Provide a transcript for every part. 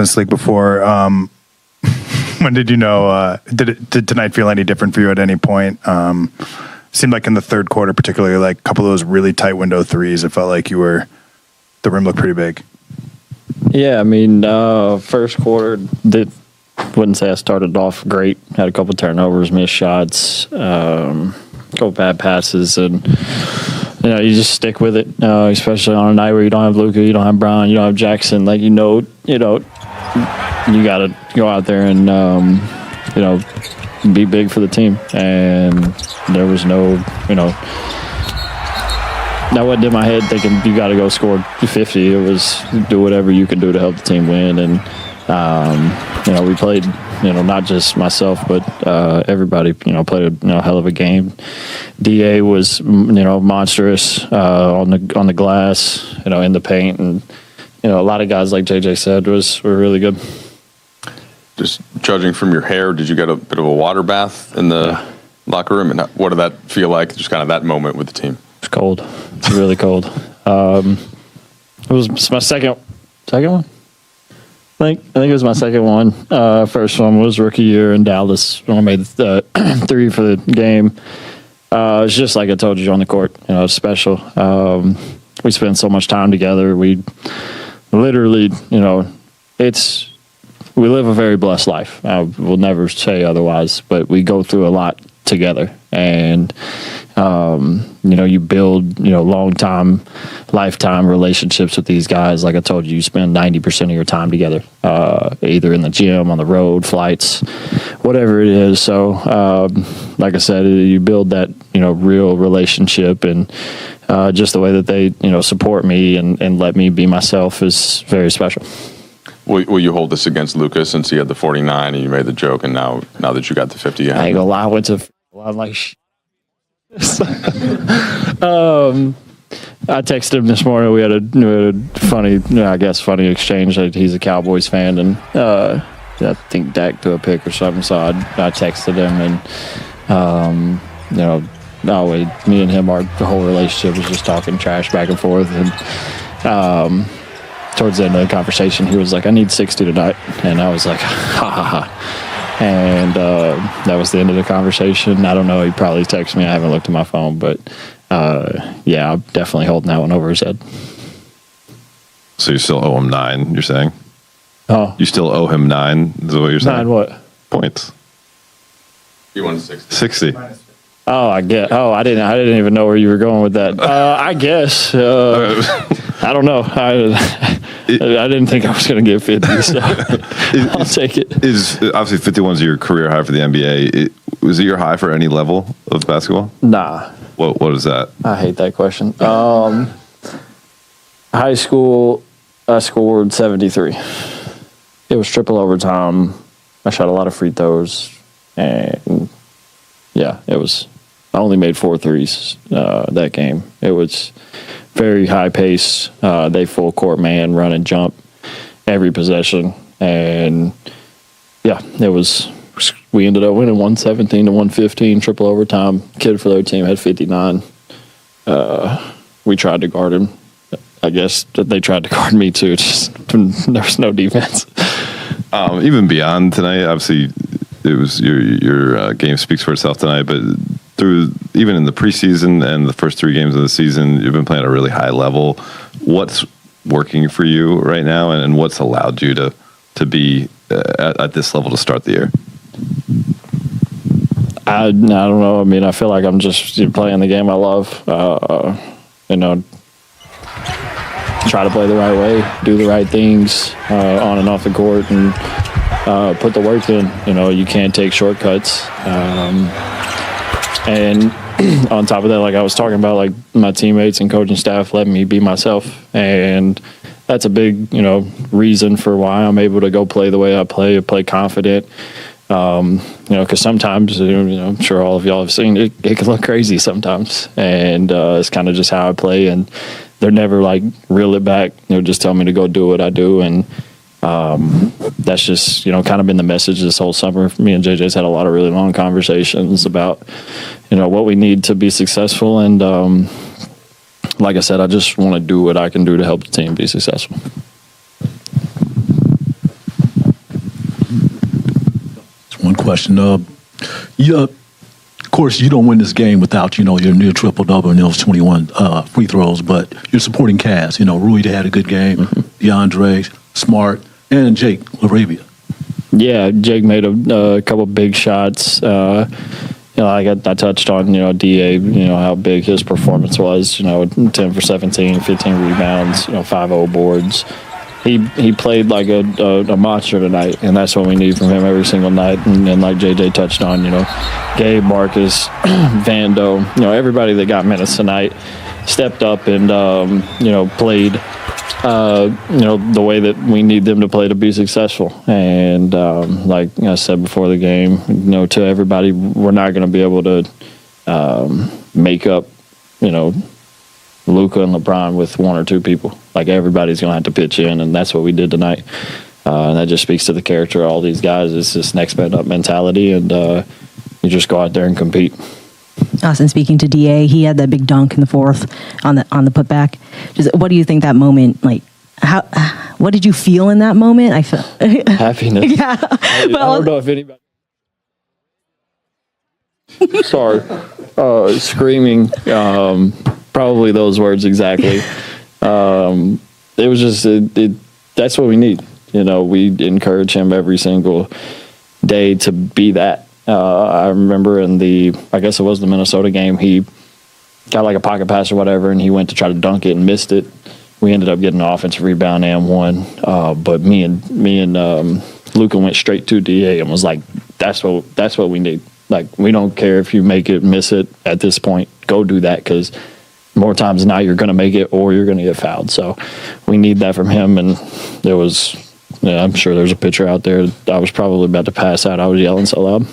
this league before. When did you know? Did tonight feel any different for you at any point? Seemed like in the third quarter, particularly, like a couple of those really tight window threes, it felt like the rim looked pretty big. Yeah, I mean, first quarter, wouldn't say I started off great. Had a couple turnovers, missed shots, couple bad passes, and you just stick with it. Especially on a night where you don't have Luka, you don't have Bryant, you don't have Jackson. Like you got to go out there and be big for the team. And there was no, that wasn't in my head thinking you got to go score 50. It was do whatever you can do to help the team win. And we played, not just myself, but everybody, played a hell of a game. DA was, monstrous on the glass, in the paint, and a lot of guys, like JJ said, were really good. Just judging from your hair, did you get a bit of a water bath in the locker room? And what did that feel like? Just kind of that moment with the team. It's cold. It's really cold. It was my second one. I think it was my second one. First one was rookie year in Dallas when I made the 3 for the game. It's just like I told you on the court. It's special. We spend so much time together. We literally, we live a very blessed life. I will never say otherwise, but we go through a lot together. And, you build, long-time, lifetime relationships with these guys. Like I told you, you spend 90% of your time together, either in the gym, on the road, flights, whatever it is. So, like I said, you build that, real relationship, and just the way that they, support me and let me be myself is very special. Will you hold this against Luka since he had the 49 and you made the joke, and now that you got the 50? I ain't gonna lie, I went to a lot like I texted him this morning. We had a funny exchange. He's a Cowboys fan, and I think Dak threw a pick or something. So I texted him, and me and him, our whole relationship was just talking trash back and forth. And towards the end of the conversation, he was like, "I need 60 tonight," and I was like, "Ha ha ha." And that was the end of the conversation. I don't know. He probably texted me. I haven't looked at my phone, but I'm definitely holding that one over his head. So you still owe him 9, you're saying? Oh. You still owe him 9, is what you're saying? 9 what? Points. He won 60. 60. Oh, I didn't even know where you were going with that. I guess. I don't know. I didn't think I was going to get 50, so I'll take it. Obviously 51 is your career high for the NBA. Was it your high for any level of basketball? Nah. What is that? I hate that question. High school, I scored 73. It was triple overtime. I shot a lot of free throws, and it was. I only made 4 threes that game. It was very high pace. They full court man, run and jump every possession. And it was, we ended up winning 117 to 115, triple overtime. Kid for their team had 59. We tried to guard him. I guess they tried to guard me too. Just there was no defense. Even beyond tonight, obviously it was your game speaks for itself tonight, but through even in the preseason and the first 3 games of the season, you've been playing at a really high level. What's working for you right now, and what's allowed you to be at this level to start the year? I don't know. I mean, I feel like I'm just playing the game I love. Try to play the right way, do the right things on and off the court, and put the work in. You can't take shortcuts. And on top of that, like I was talking about, like my teammates and coaching staff letting me be myself. And that's a big, reason for why I'm able to go play the way I play confident. Because sometimes, I'm sure all of y'all have seen it can look crazy sometimes. And it's kind of just how I play. And they're never like reel it back. Just tell me to go do what I do. And that's just, kind of been the message this whole summer. Me and JJ's had a lot of really long conversations about, what we need to be successful. And like I said, I just want to do what I can do to help the team be successful. question. Of course, you don't win this game without, your near triple-double and those 21 free throws, but your supporting cast, Rui had a good game, DeAndre, Smart, and Jake LaRavia. Yeah, Jake made a couple big shots. Like I touched on, DA, how big his performance was, 10 for 17, 15 rebounds, 5-0 boards. He played like a monster tonight, and that's what we need from him every single night. And like JJ touched on, Gabe, Marcus, Vando, everybody that got minutes tonight stepped up and, played, the way that we need them to play to be successful. And like I said before the game, to everybody, we're not going to be able to make up, Luka and LeBron with one or two people. Like, everybody's going to have to pitch in, and that's what we did tonight. And that just speaks to the character of all these guys. It's this next man up mentality, and you just go out there and compete. Austin, speaking to DA, he had that big dunk in the fourth on the putback. Just, what do you think that moment, like, what did you feel in that moment? I felt happiness. Yeah. I don't know if anybody. Sorry, screaming. Probably those words exactly. It was just that's what we need. We encourage him every single day to be that. I remember in I guess it was the Minnesota game, he got like a pocket pass or whatever, and he went to try to dunk it and missed it. We ended up getting an offensive rebound and one. But me and Luka went straight to DA and was like, that's what we need. Like, we don't care if you make it, miss it at this point. Go do that, because more times than not, you're going to make it or you're going to get fouled. So we need that from him. And there was, I'm sure there's a picture out there. I was probably about to pass out. I was yelling so loud.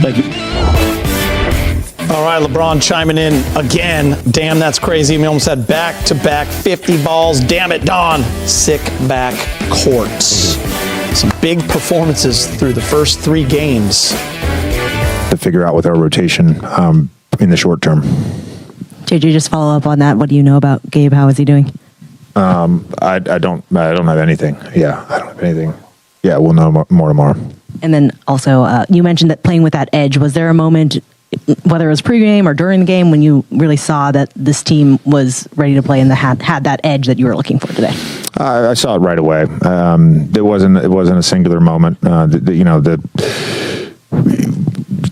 Thank you. All right, LeBron chiming in again. Damn, that's crazy. We almost had back-to-back 50 balls. Damn it, Don. Sick back courts. Some big performances through the first 3 games. To figure out with our rotation in the short term. JJ, just follow up on that. What do you know about Gabe? How is he doing? I don't have anything. Yeah, I don't have anything. Yeah, we'll know more tomorrow. And then also, you mentioned that playing with that edge. Was there a moment, whether it was pregame or during the game, when you really saw that this team was ready to play and had that edge that you were looking for today? I saw it right away. It wasn't a singular moment.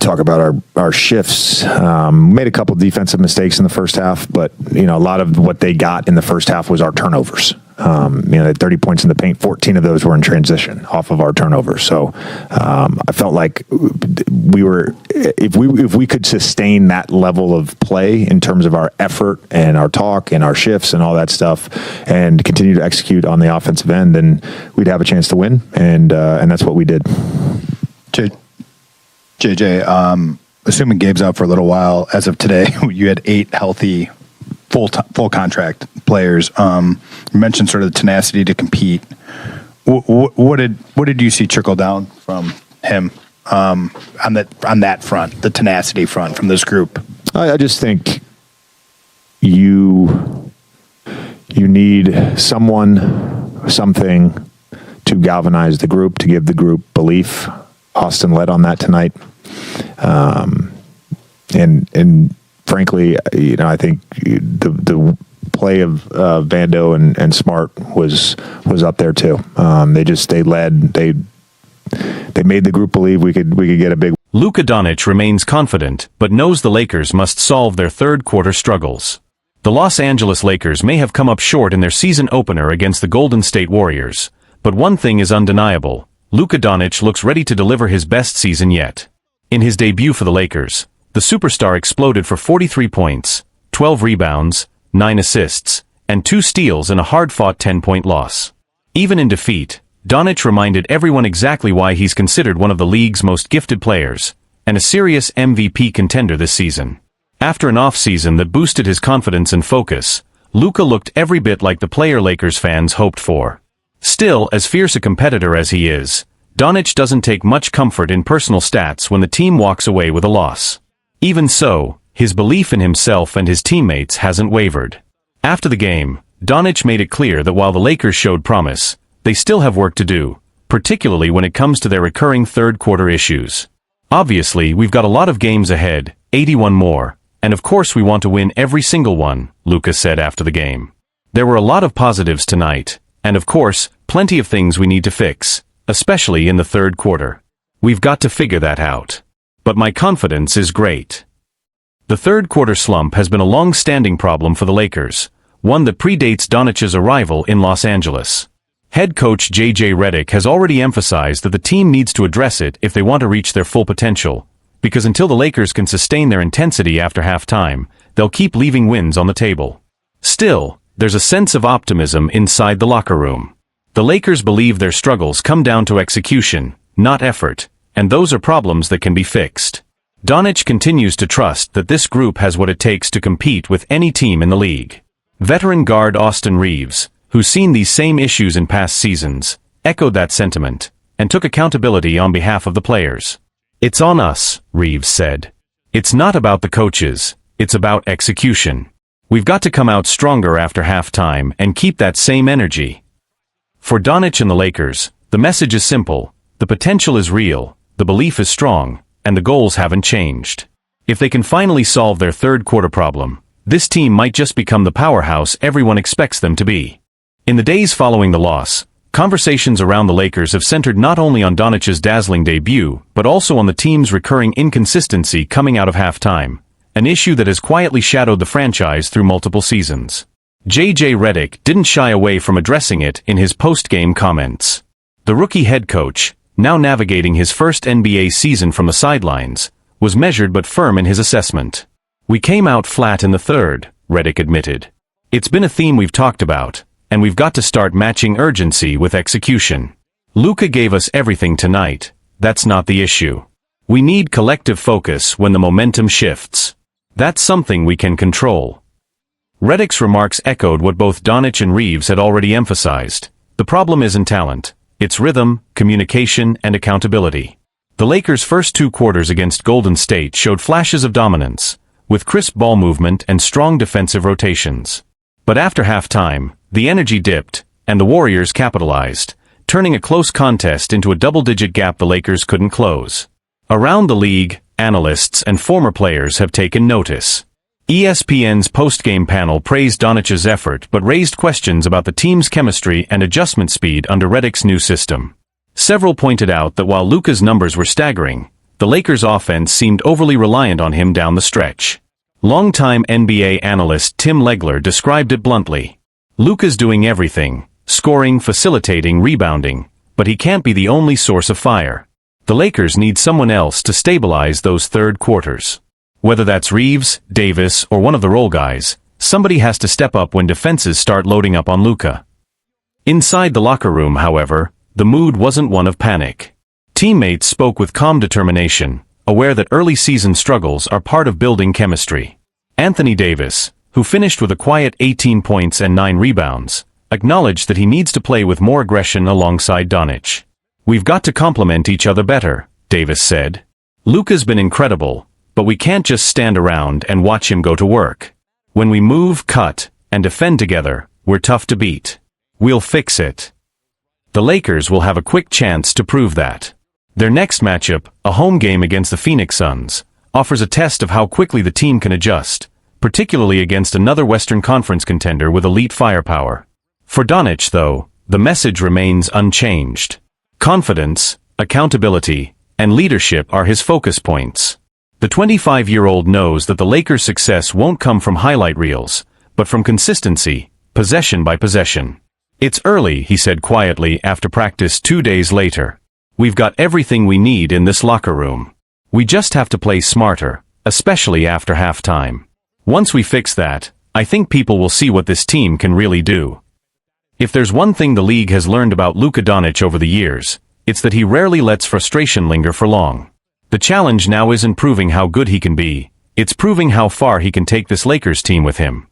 Talk about our shifts. Made a couple defensive mistakes in the first half, but a lot of what they got in the first half was our turnovers. They had 30 points in the paint. 14 of those were in transition off of our turnovers. So I felt like we were, if we could sustain that level of play in terms of our effort and our talk and our shifts and all that stuff, and continue to execute on the offensive end, then we'd have a chance to win. And that's what we did. JJ, assuming Gabe's out for a little while, as of today, you had 8 healthy full contract players. You mentioned sort of the tenacity to compete. What did you see trickle down from him on that front, the tenacity front from this group? I just think you need something to galvanize the group, to give the group belief. Austin led on that tonight. And frankly, I think the play of Vando and Smart was up there too. They led. They made the group believe we could get a big. Luka Doncic remains confident, but knows the Lakers must solve their third quarter struggles. The Los Angeles Lakers may have come up short in their season opener against the Golden State Warriors, but one thing is undeniable: Luka Doncic looks ready to deliver his best season yet. In his debut for the Lakers, the superstar exploded for 43 points, 12 rebounds, 9 assists, and 2 steals in a hard-fought 10-point loss. Even in defeat, Doncic reminded everyone exactly why he's considered one of the league's most gifted players, and a serious MVP contender this season. After an off-season that boosted his confidence and focus, Luka looked every bit like the player Lakers fans hoped for. Still, as fierce a competitor as he is, Doncic doesn't take much comfort in personal stats when the team walks away with a loss. Even so, his belief in himself and his teammates hasn't wavered. After the game, Doncic made it clear that while the Lakers showed promise, they still have work to do, particularly when it comes to their recurring third-quarter issues. Obviously, we've got a lot of games ahead, 81 more, and of course we want to win every single one, Luka said after the game. There were a lot of positives tonight, and of course, plenty of things we need to fix, especially in the third quarter. We've got to figure that out. But my confidence is great. The third-quarter slump has been a long-standing problem for the Lakers, one that predates Doncic's arrival in Los Angeles. Head coach J.J. Redick has already emphasized that the team needs to address it if they want to reach their full potential, because until the Lakers can sustain their intensity after halftime, they'll keep leaving wins on the table. Still, there's a sense of optimism inside the locker room. The Lakers believe their struggles come down to execution, not effort, and those are problems that can be fixed. Doncic continues to trust that this group has what it takes to compete with any team in the league. Veteran guard Austin Reaves, who's seen these same issues in past seasons, echoed that sentiment, and took accountability on behalf of the players. "It's on us," Reaves said. "It's not about the coaches, it's about execution. We've got to come out stronger after halftime and keep that same energy." For Doncic and the Lakers, the message is simple: the potential is real, the belief is strong, and the goals haven't changed. If they can finally solve their third-quarter problem, this team might just become the powerhouse everyone expects them to be. In the days following the loss, conversations around the Lakers have centered not only on Doncic's dazzling debut, but also on the team's recurring inconsistency coming out of halftime, an issue that has quietly shadowed the franchise through multiple seasons. J.J. Redick didn't shy away from addressing it in his post-game comments. The rookie head coach, now navigating his first NBA season from the sidelines, was measured but firm in his assessment. "We came out flat in the third," Redick admitted. "It's been a theme we've talked about, and we've got to start matching urgency with execution. Luka gave us everything tonight, that's not the issue. We need collective focus when the momentum shifts. That's something we can control." Redick's remarks echoed what both Doncic and Reaves had already emphasized. The problem isn't talent, it's rhythm, communication, and accountability. The Lakers' first two quarters against Golden State showed flashes of dominance, with crisp ball movement and strong defensive rotations. But after halftime, the energy dipped, and the Warriors capitalized, turning a close contest into a double-digit gap the Lakers couldn't close. Around the league, analysts and former players have taken notice. ESPN's post-game panel praised Doncic's effort but raised questions about the team's chemistry and adjustment speed under Redick's new system. Several pointed out that while Luka's numbers were staggering, the Lakers' offense seemed overly reliant on him down the stretch. Longtime NBA analyst Tim Legler described it bluntly. "Luka's doing everything, scoring, facilitating, rebounding, but he can't be the only source of fire. The Lakers need someone else to stabilize those third quarters. Whether that's Reaves, Davis, or one of the role guys, somebody has to step up when defenses start loading up on Luka." Inside the locker room, however, the mood wasn't one of panic. Teammates spoke with calm determination, aware that early season struggles are part of building chemistry. Anthony Davis, who finished with a quiet 18 points and 9 rebounds, acknowledged that he needs to play with more aggression alongside Doncic. "We've got to complement each other better," Davis said. "Luka's been incredible, but we can't just stand around and watch him go to work. When we move, cut, and defend together, we're tough to beat. We'll fix it." The Lakers will have a quick chance to prove that. Their next matchup, a home game against the Phoenix Suns, offers a test of how quickly the team can adjust, particularly against another Western Conference contender with elite firepower. For Doncic, though, the message remains unchanged. Confidence, accountability, and leadership are his focus points. The 25-year-old knows that the Lakers' success won't come from highlight reels, but from consistency, possession by possession. "It's early," he said quietly after practice 2 days later. "We've got everything we need in this locker room. We just have to play smarter, especially after halftime. Once we fix that, I think people will see what this team can really do." If there's one thing the league has learned about Luka Doncic over the years, it's that he rarely lets frustration linger for long. The challenge now isn't proving how good he can be, it's proving how far he can take this Lakers team with him.